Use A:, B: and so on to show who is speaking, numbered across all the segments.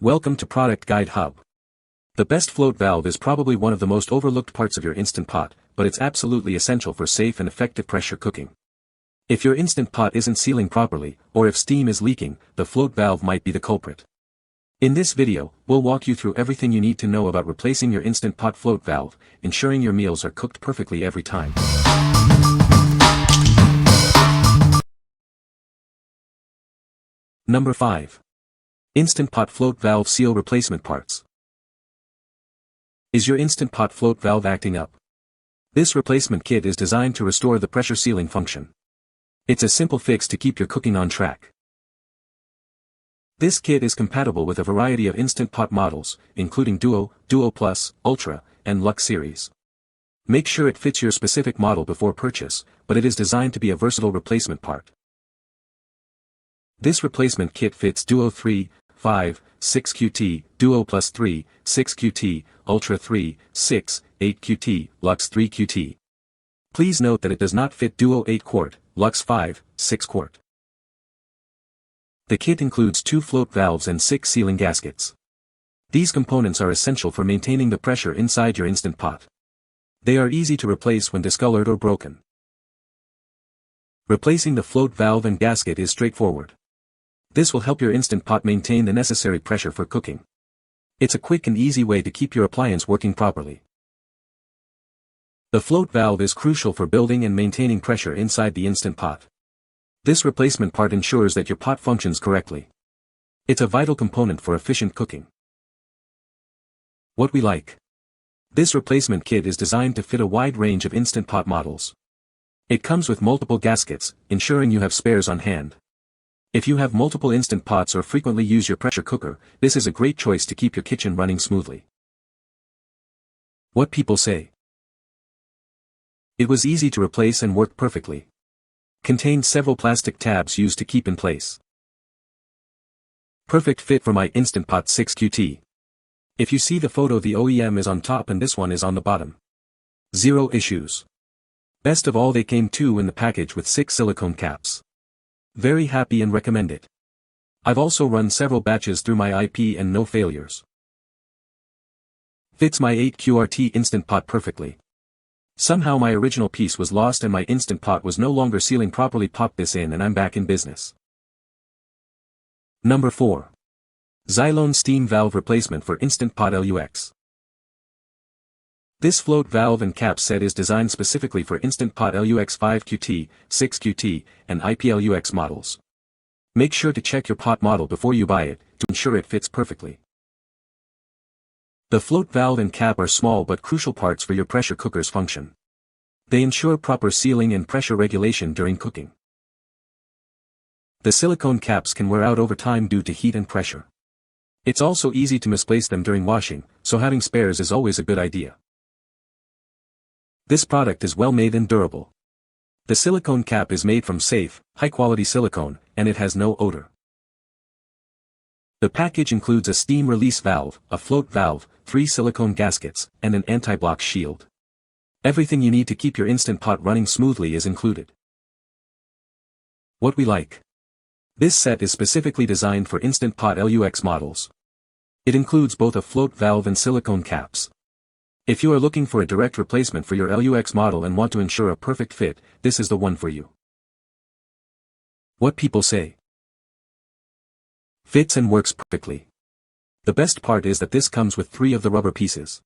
A: Welcome to Product Guide Hub. The best float valve is probably one of the most overlooked parts of your Instant Pot, but it's absolutely essential for safe and effective pressure cooking. If your Instant Pot isn't sealing properly, or if steam is leaking, the float valve might be the culprit. In this video, we'll walk you through everything you need to know about replacing your Instant Pot float valve, ensuring your meals are cooked perfectly every time. Number 5. Instant Pot Float Valve Seal Replacement Parts. Is your Instant Pot float valve acting up? This replacement kit is designed to restore the pressure sealing function. It's a simple fix to keep your cooking on track. This kit is compatible with a variety of Instant Pot models, including Duo, Duo Plus, Ultra, and Lux series. Make sure it fits your specific model before purchase, but it is designed to be a versatile replacement part. This replacement kit fits Duo 3, 5, 6QT, Duo Plus 3, 6QT, Ultra 3, 6, 8QT, Lux 3QT. Please note that it does not fit Duo 8 quart, Lux 5, 6 quart. The kit includes 2 float valves and 6 sealing gaskets. These components are essential for maintaining the pressure inside your Instant Pot. They are easy to replace when discolored or broken. Replacing the float valve and gasket is straightforward. This will help your Instant Pot maintain the necessary pressure for cooking. It's a quick and easy way to keep your appliance working properly. The float valve is crucial for building and maintaining pressure inside the Instant Pot. This replacement part ensures that your pot functions correctly. It's a vital component for efficient cooking. What we like. This replacement kit is designed to fit a wide range of Instant Pot models. It comes with multiple gaskets, ensuring you have spares on hand. If you have multiple Instant Pots or frequently use your pressure cooker, this is a great choice to keep your kitchen running smoothly. What people say. It was easy to replace and worked perfectly. Contained several plastic tabs used to keep in place. Perfect fit for my Instant Pot 6QT. If you see the photo, the OEM is on top and this one is on the bottom. Zero issues. Best of all, they came 2 in the package with 6 silicone caps. Very happy and recommend it. I've also run several batches through my IP and no failures. Fits my 8QRT Instant Pot perfectly. Somehow my original piece was lost and my Instant Pot was no longer sealing properly. Pop this in and I'm back in business. Number 4. ZYLONE Steam Valve Replacement for Instant Pot LUX. This float valve and cap set is designed specifically for Instant Pot LUX 5QT, 6QT, and IPLUX models. Make sure to check your pot model before you buy it, to ensure it fits perfectly. The float valve and cap are small but crucial parts for your pressure cooker's function. They ensure proper sealing and pressure regulation during cooking. The silicone caps can wear out over time due to heat and pressure. It's also easy to misplace them during washing, so having spares is always a good idea. This product is well made and durable. The silicone cap is made from safe, high-quality silicone, and it has no odor. The package includes a steam release valve, a float valve, 3 silicone gaskets, and an anti-block shield. Everything you need to keep your Instant Pot running smoothly is included. What we like. This set is specifically designed for Instant Pot LUX models. It includes both a float valve and silicone caps. If you are looking for a direct replacement for your LUX model and want to ensure a perfect fit, this is the one for you. What people say. Fits and works perfectly. The best part is that this comes with 3 of the rubber pieces.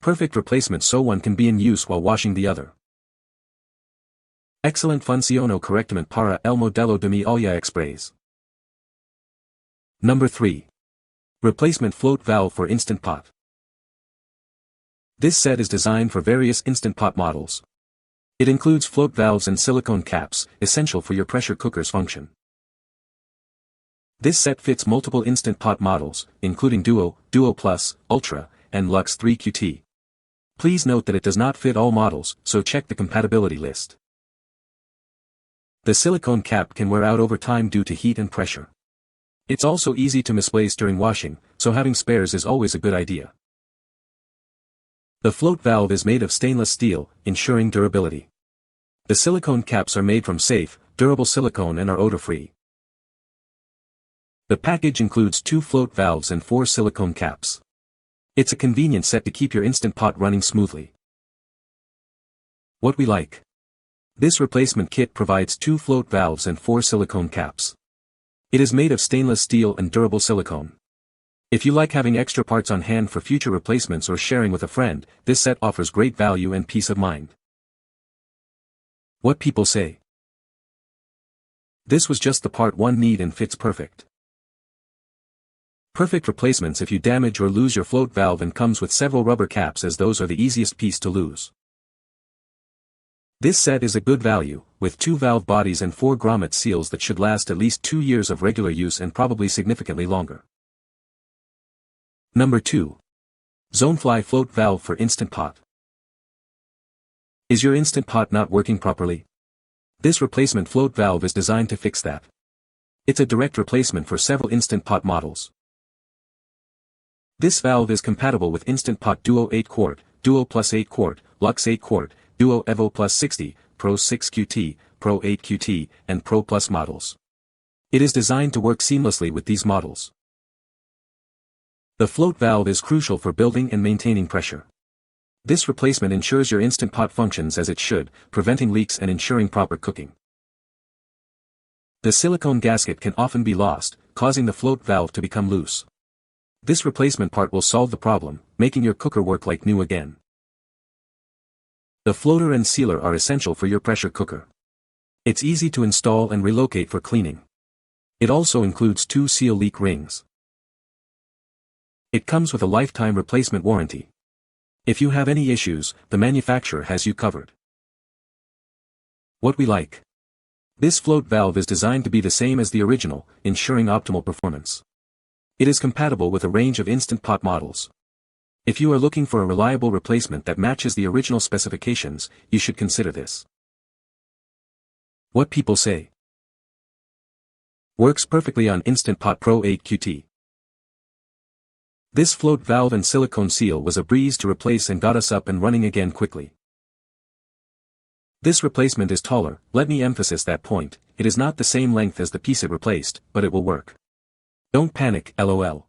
A: Perfect replacement so one can be in use while washing the other. Excellent funciono correctamente para el modelo de mi olla express. Number 3. Replacement float valve for Instant Pot. This set is designed for various Instant Pot models. It includes float valves and silicone caps, essential for your pressure cooker's function. This set fits multiple Instant Pot models, including Duo, Duo Plus, Ultra, and Lux 3QT. Please note that it does not fit all models, so check the compatibility list. The silicone cap can wear out over time due to heat and pressure. It's also easy to misplace during washing, so having spares is always a good idea. The float valve is made of stainless steel, ensuring durability. The silicone caps are made from safe, durable silicone and are odor-free. The package includes 2 float valves and 4 silicone caps. It's a convenient set to keep your Instant Pot running smoothly. What we like. This replacement kit provides 2 float valves and 4 silicone caps. It is made of stainless steel and durable silicone. If you like having extra parts on hand for future replacements or sharing with a friend, this set offers great value and peace of mind. What people say. This was just the part one need and fits perfect. Perfect replacements if you damage or lose your float valve, and comes with several rubber caps, as those are the easiest piece to lose. This set is a good value, with 2 valve bodies and 4 grommet seals that should last at least 2 years of regular use and probably significantly longer. Number 2. Zonefly Float Valve for Instant Pot. Is your Instant Pot not working properly? This replacement float valve is designed to fix that. It's a direct replacement for several Instant Pot models. This valve is compatible with Instant Pot Duo 8-quart, Duo Plus 8-quart, Lux 8-quart, Duo Evo Plus 60, Pro 6QT, Pro 8QT, and Pro Plus models. It is designed to work seamlessly with these models. The float valve is crucial for building and maintaining pressure. This replacement ensures your Instant Pot functions as it should, preventing leaks and ensuring proper cooking. The silicone gasket can often be lost, causing the float valve to become loose. This replacement part will solve the problem, making your cooker work like new again. The floater and sealer are essential for your pressure cooker. It's easy to install and relocate for cleaning. It also includes 2 seal leak rings. It comes with a lifetime replacement warranty. If you have any issues, the manufacturer has you covered. What we like. This float valve is designed to be the same as the original, ensuring optimal performance. It is compatible with a range of Instant Pot models. If you are looking for a reliable replacement that matches the original specifications, you should consider this. What people say. Works perfectly on Instant Pot Pro 8QT. This float valve and silicone seal was a breeze to replace and got us up and running again quickly. This replacement is taller, let me emphasize that point. It is not the same length as the piece it replaced, but it will work. Don't panic, LOL.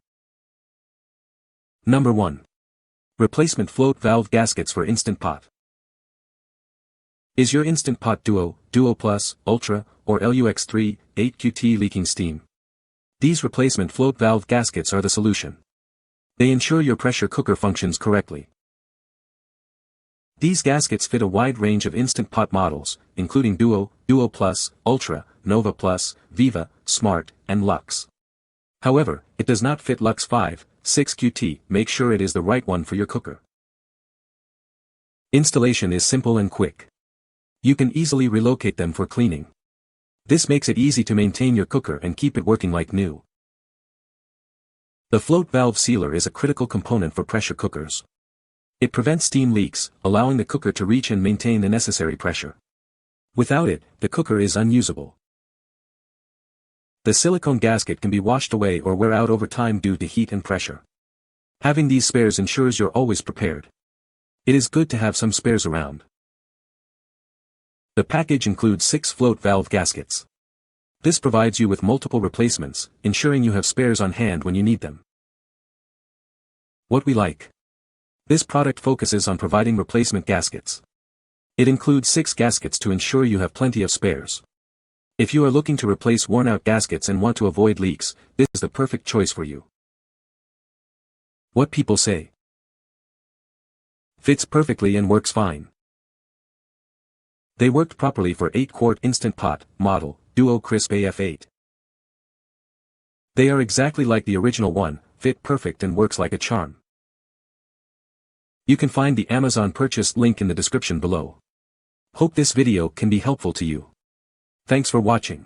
A: Number 1. Replacement float valve gaskets for Instant Pot. Is your Instant Pot Duo, Duo Plus, Ultra, or LUX3, 8QT leaking steam? These replacement float valve gaskets are the solution. They ensure your pressure cooker functions correctly. These gaskets fit a wide range of Instant Pot models, including Duo, Duo Plus, Ultra, Nova Plus, Viva, Smart, and Lux. However, it does not fit Lux 5, 6QT. Make sure it is the right one for your cooker. Installation is simple and quick. You can easily relocate them for cleaning. This makes it easy to maintain your cooker and keep it working like new. The float valve sealer is a critical component for pressure cookers. It prevents steam leaks, allowing the cooker to reach and maintain the necessary pressure. Without it, the cooker is unusable. The silicone gasket can be washed away or wear out over time due to heat and pressure. Having these spares ensures you're always prepared. It is good to have some spares around. The package includes 6 float valve gaskets. This provides you with multiple replacements, ensuring you have spares on hand when you need them. What we like. This product focuses on providing replacement gaskets. It includes 6 gaskets to ensure you have plenty of spares. If you are looking to replace worn-out gaskets and want to avoid leaks, this is the perfect choice for you. What people say. Fits perfectly and works fine. They worked properly for 8-quart Instant Pot model, Duo Crisp AF8. They are exactly like the original one, fit perfect and works like a charm. You can find the Amazon purchase link in the description below. Hope this video can be helpful to you. Thanks for watching.